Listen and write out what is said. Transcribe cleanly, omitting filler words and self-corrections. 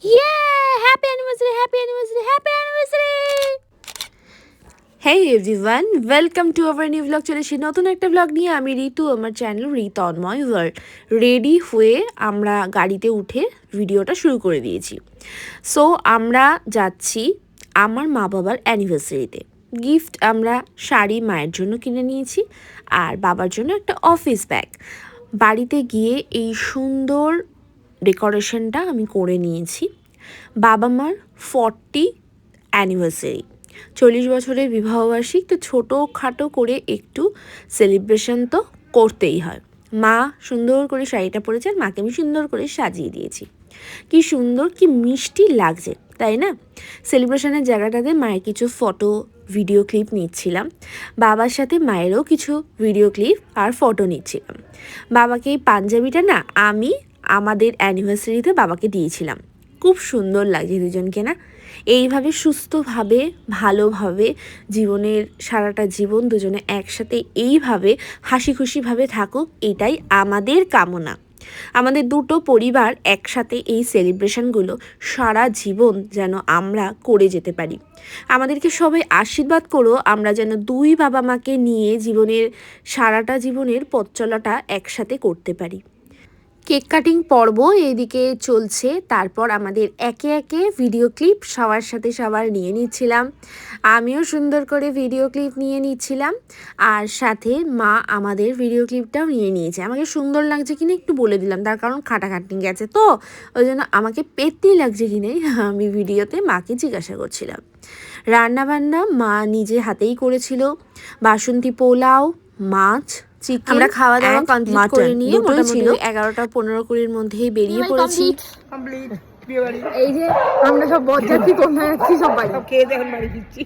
Happy anniversary, happy anniversary, happy anniversary. Hey everyone, welcome to our new blog. চলে এসেছি নতুন একটা blog নিয়ে। আমি ঋতু, আমার চ্যানেল ঋতন্ময় ওয়ার্ল্ড। রেডি হয়ে আমরা গাড়িতে উঠে ভিডিওটা শুরু করে দিয়েছি। সো আমরা যাচ্ছি আমার মা বাবার অ্যানিভার্সারিতে। গিফট আমরা শাড়ি মায়ের জন্য কিনে নিয়েছি, আর বাবার জন্য একটা অফিস ব্যাগ। বাড়িতে গিয়ে এই সুন্দর ডেকোরেশনটা আমি করে নিয়েছি। বাবা মার 40 অ্যানিভার্সারি, 40 বছরের বিবাহবার্ষিক, তো ছোটোখাটো করে একটু সেলিব্রেশন তো করতেই হয়। মা সুন্দর করে শাড়িটা পরেছে, আর মাকে আমি সুন্দর করে সাজিয়ে দিয়েছি। কি সুন্দর, কি মিষ্টি লাগছে, তাই না? সেলিব্রেশনের জায়গাটাতে মায়ের কিছু ফটো ভিডিও ক্লিপ নিচ্ছিলাম, বাবার সাথে মায়েরও কিছু ভিডিও ক্লিপ আর ফটো নিচ্ছিলাম। বাবাকে এই পাঞ্জাবিটা না আমি আমাদের অ্যানিভার্সারিতে বাবাকে দিয়েছিলাম। খুব সুন্দর লাগছে দুজনকে, না? এইভাবে সুস্থভাবে ভালোভাবে জীবনের সারাটা জীবন দুজনে একসাথে এইভাবে হাসি খুশিভাবে থাকুক, এটাই আমাদের কামনা। আমাদের দুটো পরিবার একসাথে এই সেলিব্রেশনগুলো সারা জীবন যেন আমরা করে যেতে পারি। আমাদেরকে সবাই আশীর্বাদ করো, আমরা যেন দুই বাবা মাকে নিয়ে জীবনের সারাটা জীবনের পথ চলাটা একসাথে করতে পারি। কেক কাটিং পর্ব এইদিকে চলছে, তারপর আমাদের একে একে ভিডিও ক্লিপ সবার সাথে সবার নিয়ে নিচ্ছিলাম। আমিও সুন্দর করে ভিডিও ক্লিপ নিয়ে নিচ্ছিলাম, আর সাথে মা আমাদের ভিডিও ক্লিপটাও নিয়ে নিয়েছে। আমাকে সুন্দর লাগছে কিনা একটু বলে দিলাম, তার কারণ খাটাখাটনি গেছে তো, ওই জন্য আমাকে পেতনি লাগছে কিনা আমি ভিডিওতে মাকে জিজ্ঞাসা করছিলাম। রান্নাবান্না মা নিজে হাতেই করেছিল। বাসন্তী পোলাও, মাছ, চিকেন। আমরা খাওয়া দাওয়া কমপ্লিট করে নিয়ে মোটামুটি 11টা-15-20-র মধ্যেই বেরিয়ে পড়েছি। এই যে আমরা সব বরযাত্রী কন্যা যাচ্ছি, সব বাড়ি খেয়ে দেখুন বাড়ি ফিরছি।